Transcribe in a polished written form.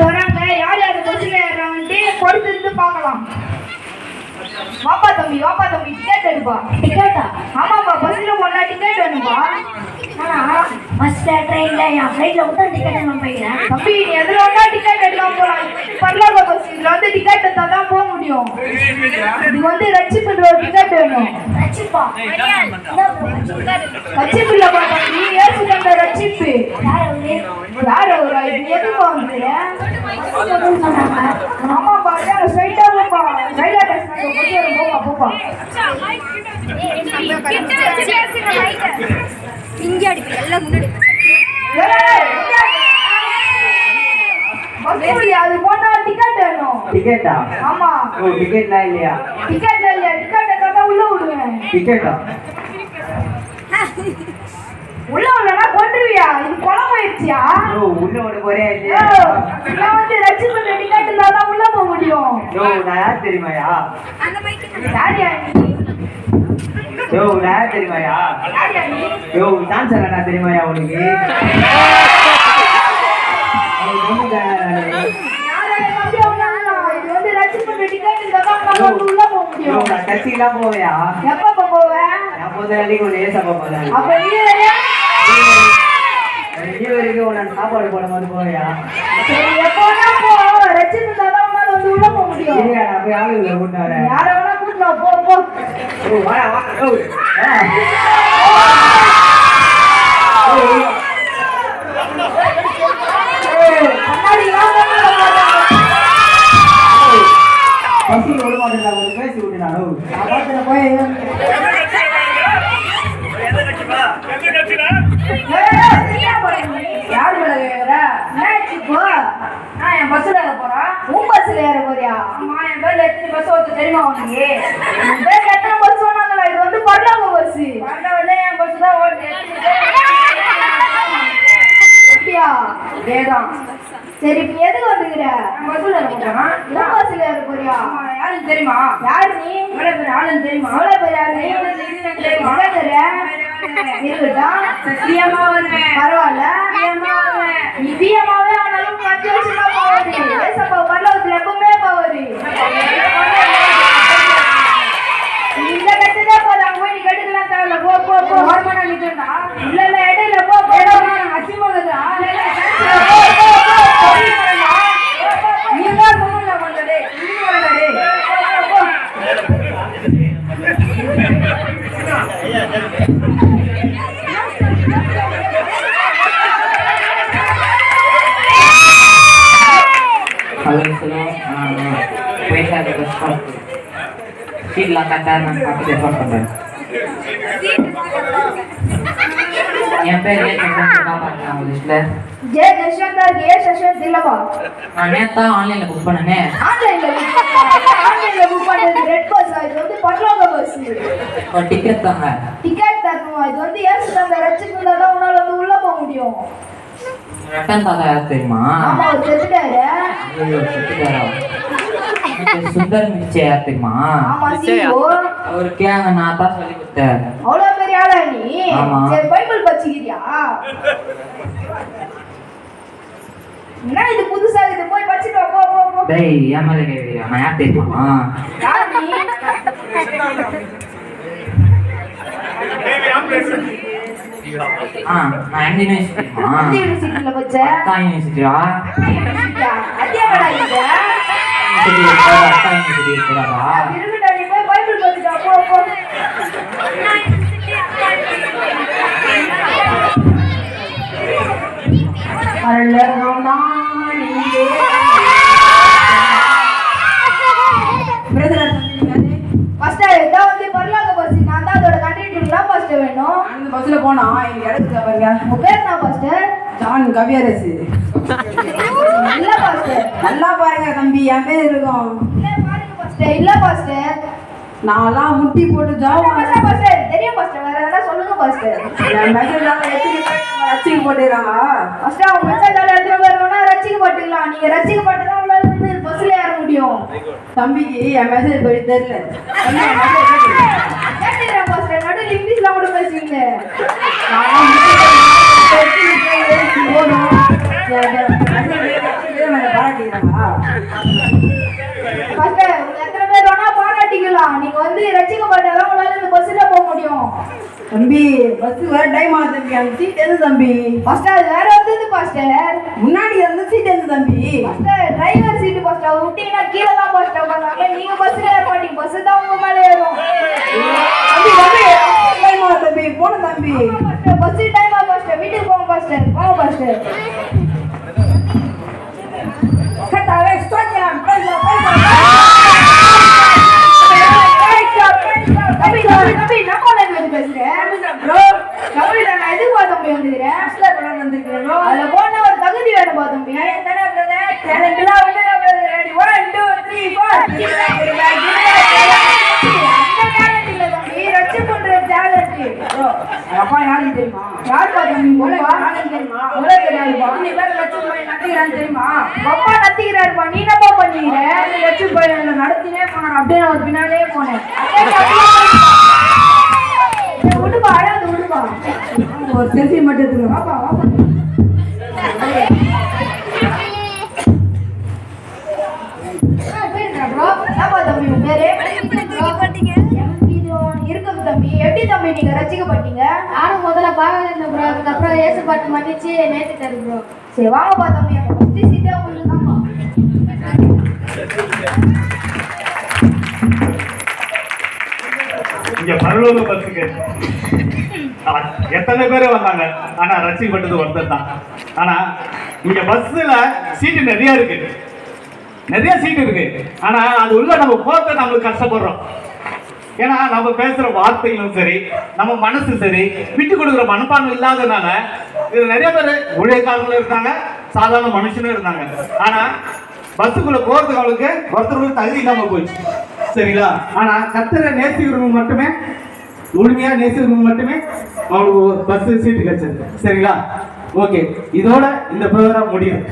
யார் வராங்க, யார் யார் பஸ்ல ஏறாங்கன்ட்டு பொறுத்து பார்க்கலாம். வாப்பா தம்பி டிக்கெட் எடுப்பா. டிக்கெட்டா? ஆமாப்பா, பஸ்ல போனா டிக்கெட் வேணும்பா. பஸ்ல ட்ரெயின்ல என் ஃப்ளைட்ல கூட டிக்கெட் எடுக்க போயிடுறேன். தம்பி நீ எதுல வேணா டிக்கெட் எடுக்கலாம் போலாம். பரலோக பஸ் இதுல வந்து டிக்கெட் எடுத்தா தான் போக முடியும். இது வந்து ரட்சிப்புன்ற ஒரு டிக்கெட் வேணும். ரட்சிப்பா? ரட்சிப்புல தம்பி, ஏசு தந்த ரட்சிப்பு. யார் அவரா? இது எதுப்பா வந்து? ஆமாப்பா, ஸ்ட்ரைட்டா போப்பா. ரயில்வே ஸ்டேஷன் போப்பா. இங்க அடிக்கு எல்லாம் முன்னாடி அது போட்டா டிக்கெட் வேணும். டிக்கெட்டா? ஆமா. ஓ, டிக்கெட்லாம் இல்லையா? டிக்கெட் இல்லையா? டிக்கெட் எடுத்தா உள்ள விடுவேன். டிக்கெட்டா? உள்ள விடனா கொண்டுருவியா? இது குளம் ஆயிடுச்சியா? ஓ, உள்ள ஓட போறே இல்லையா? நான் வந்து ரட்சிப்பு டிக்கெட் இருந்தா தான் உள்ள போக முடியும். யோ, நான் யார் தெரியுமாயா? அந்த பைக்கு யாரியா நீ? யோ, நான் யார் தெரியுமாயா? யாரியா நீ? யோ, சான்சர் என்ன தெரியுமாயா உனக்கு? இது வந்து ரட்சிப்பு டிக்கெட் இருந்தா தான் உள்ள போக முடியும். நான் கட்சிக்கெல்லாம் போவையா? எப்ப போவேன்? நான் முதலாளிக்கு ஒரு ஏசப்பா போதேன். அப்ப நீ வரைக்கும் உன்னை சாப்பாடு போடும்போது போவையா? சரி, எப்போனா போ. ரட்சிப்பு தான் உன்னால வந்து உள்ள போக முடியும். இல்லையா, நான் போய் ஆளுங்களை கூட்டு வரேன். யார வேணா கூட்டலாம். போ. ஓ, வாடா வா. ஓ, பசி விட மாட்டேன், ஒரு பேசி விட்டுனானோ போய் யாரு நான் என் பஸ்ல ஏற போறேன். உன் பஸ்ல ஏற போறியா? ஆமா, என் பேர்ல எத்தனை பஸ் வருது தெரியுமா உனக்கு? என் பேர்ல எத்தனை பஸ் சொன்னாங்களா? இது வந்து பரலோக பஸ். பரலோகத்துல என் பஸ் தான் ஓடுது. அப்படியா? அதேதான். சரி, நீ எதுக்கு வந்துக்கிற? பஸ்ல ஏற போறேன். உன் பஸ்ல ஏற போறியா? யாருன்னு தெரியுமா? யாரு நீ? எவ்வளவு பேர் ஆளுன்னு தெரியுமா? எவ்வளவு பேர் ஆளு தெரியுமா? இருக்கட்டும், சத்தியமா வருவேன். பரவாயில்ல, நிச்சயமாவே ஆனாலும் 5 வருஷமா போகுது. ஏசப்பா பரலோகத்துல எப்பவுமே போகுது. இந்த கட்டுதே போதும். அங்க போய் நீ கட்டுக்கலாம் தேவையில்ல. போ. ஹார்மோனா நிக்கிறா? இல்ல இடையில போ. அச்சி போகுதா? நீ தான் போகல கொண்டடே. நீ வரடே. போ. Halo, पैसा के बस सीट लगातार ना काफी देर पड़ता है। यहाँ पे ये चंदन का पार्टनर है इसलिए जय जशवंतर के शशवंत दिलवा मैंने तो ऑनलाइन बुक பண்ணனே ஆன்லைன்ல புக் பண்ணது ரெட் பஸ். இது வந்து பரலோக பஸ். और टिकट தாங்க. டிக்கெட் தரணும். இது வந்து ஏசு தந்த ரட்சிப்பு தான் உன்னால வந்து உள்ள போக முடியும். ரட்டன் தாத்தா யார் தெரியுமா? ஆமா, அவர் செத்துட்டாரு. ஐயோ, செத்துட்டாரா? சுந்தர் மிச்சே யார் தெரியுமா? ஆமா, சிஓ. அவருக்கு அங்க நான் தான் சொல்லி கொடுத்தேன். அவ்வளவு பெரிய ஆளா நீ? ஆமா. சரி, பைபிள் படிச்சிக்கிறியா? என்ன இது புதுசா இது? போய் படிச்சிட்டு வா. போ. டேய், ஏமாலே கேக்குறியா? நான் யார் தெரியுமா? யார் நீ? நான் எந்த யூனிவர்சிட்டிமா? எந்த யூனிவர்சிட்டில படிச்ச? அக்கா யூனிவர்சிட்டியா? அதே கடா இது. அக்கா யூனிவர்சிட்டி கூடாதா? இருக்கடா, நீ போய் பைபிள் படிச்சிட்டு வா. போ. பரலோகம் தான் இங்கே. பிரதர் ஃபர்ஸ்ட் இதான் வந்து பரலோக பஸ். நான் தான் அதோட கண்டக்டர் தான் ஃபர்ஸ்ட் வேணும். அந்த பஸ்ல போனா இங்க இடத்துல பாருங்க. உங்க பேர் என்ன ஃபர்ஸ்ட்? ஜான் கவியரசு. இல்ல ஃபர்ஸ்ட். நல்லா பாருங்க தம்பி, என் பேர் இருக்கும். இல்ல பாருங்க ஃபர்ஸ்ட். இல்ல ஃபர்ஸ்ட். நான்லாம் முட்டி போட்டு ஜாவா ஃபர்ஸ்ட் தெரியும் ஃபர்ஸ்ட். வேற எதனா சொல்லுங்க ஃபர்ஸ்ட். என் மெசேஜால எத்தனை பேர் ரசிக்க போட்டுறாங்க. ஃபர்ஸ்ட் அவங்க மெசேஜால எத்தனை பேர் வேணா ரசிக்கப்பட்டுக்கலாம். நீங்க ரசிக்கப்பட்டா உங்களால வந்து பஸ்ல ஏற முடியும். தம்பிக்கு என் மெசேஜ் போய் தெரியல. கேட்டுக்கிறேன் ஃபர்ஸ்ட். நடுவில் இங்கிலீஷ்ல கூட பேசுவீங்க. நான் இதே மாதிரி பாராட்டிக்கிறாங்க. ஃபர்ஸ்ட் எத்தனை பேர் வேணா பாராட்டிக்கலாம். நீங்க வந்து ரசிக்கப்பட்டாதான் உங்களால இந்த பஸ்ல போக முடியும். தம்பி பஸ் வேற டைம் ஆகுது தம்பி. அந்த சீட் எது தம்பி? ஃபர்ஸ்ட் அது வேற வந்தது பாஸ்டர். முன்னாடி அந்த சீட் எது தம்பி? Pastor driver seat pastor. விட்டீங்கன்னா கீழே தான் பாஸ்டர் உட்கார்ந்தாங்க. நீங்க பஸ்ல ஏற மாட்டீங்க. பஸ் தான் உங்க மேல ஏறும். தம்பி தம்பி டைம் ஆகுது தம்பி. போன தம்பி. பஸ் டைம் ஆ பாஸ்டர். வீட்டுக்கு போங்க பாஸ்டர். போங்க பாஸ்டர். கட்டாவே ஸ்டார்ட் தம்பி தம்பி நான் காலேஜ்ல இருந்து பேசுறேன். ப்ரோ தம்பி நான் எதுக்கு தம்பி வந்துக்கிறேன். கிளாஸ்ல போன வந்திருக்கேன் ப்ரோ. அதுல போன ஒரு தகுதி வேணும் பா தம்பி. தானே பிரதர் டேலண்ட்லாம் வந்து ரெடி 1 2 3 4 அந்த டேலண்ட் இல்ல தம்பி. ரச்சு பண்ற டேலண்ட். ப்ரோ அப்பா யாருக்கு தெரியுமா? யார் பா தம்பி? உனக்கு யாருக்கு தெரியுமா? உனக்கு தெரியாதுப்பா. நீ வேற லட்சம் ரூபாய் நட்டுகிறான்னு தெரியுமா? அப்பா நத்திக்கிறாருப்பா. நீ என்னப்பா பண்ணீங்க? லட்சம் ரூபாய் நடத்தினே போனேன். அப்படியே நான் பின்னாலே போனேன். விடுப்பா அழகு விடுப்பா. ஒரு செல்ஃபி மட்டும் எடுத்துக்கோ. வாப்பா வாப்பா. என்னப்பா தம்பி உன் பேரு? இருக்குது தம்பி. எப்படி தம்பி நீங்க ரசிக்கப்பட்டீங்க? நானும் முதல்ல பாவம் இருந்தேன் ப்ரோ. அதுக்கப்புறம் ஏசு பாட்டு மன்னிச்சு நேசிட்டாரு ப்ரோ. சரி வாங்கப்பா தம்பி. அந்த ஃபர்ஸ்ட் சீட்டே உங்களுக்கு தான்ப்பா. இங்க பரலோக பஸ்ஸுக்கு எத்தனை பேர் வந்தாங்க, ஆனா ரசிக்கப்பட்டது ஒருத்தர் தான். ஆனா இங்க பஸ்ல சீட்டு நிறைய இருக்கு, நிறைய சீட்டு இருக்கு. ஆனா அது உள்ள நம்ம போக நம்மளுக்கு கஷ்டப்படுறோம். ஏன்னா நம்ம பேசுற வார்த்தைகளும் சரி, நம்ம மனசு சரி, விட்டு கொடுக்குற மனப்பான்மை இல்லாதனால இது நிறைய பேர் ஊழியக்காரங்களும் இருந்தாங்க, சாதாரண மனுஷனும் இருந்தாங்க. ஆனா பஸ்ஸுக்குள்ள போறதுக்கு அவளுக்கு ஒருத்தருக்கு தகுதி இல்லாம போச்சு. சரிங்களா? ஆனா கர்த்தரை நேசிக்கிறவங்க மட்டுமே, முழுமையா நேசிக்கிறவங்க மட்டுமே அவங்களுக்கு பஸ் சீட்டு கிடைச்சது. சரிங்களா? ஓகே, இதோட இந்த ப்ரோக்ராம் முடியும்.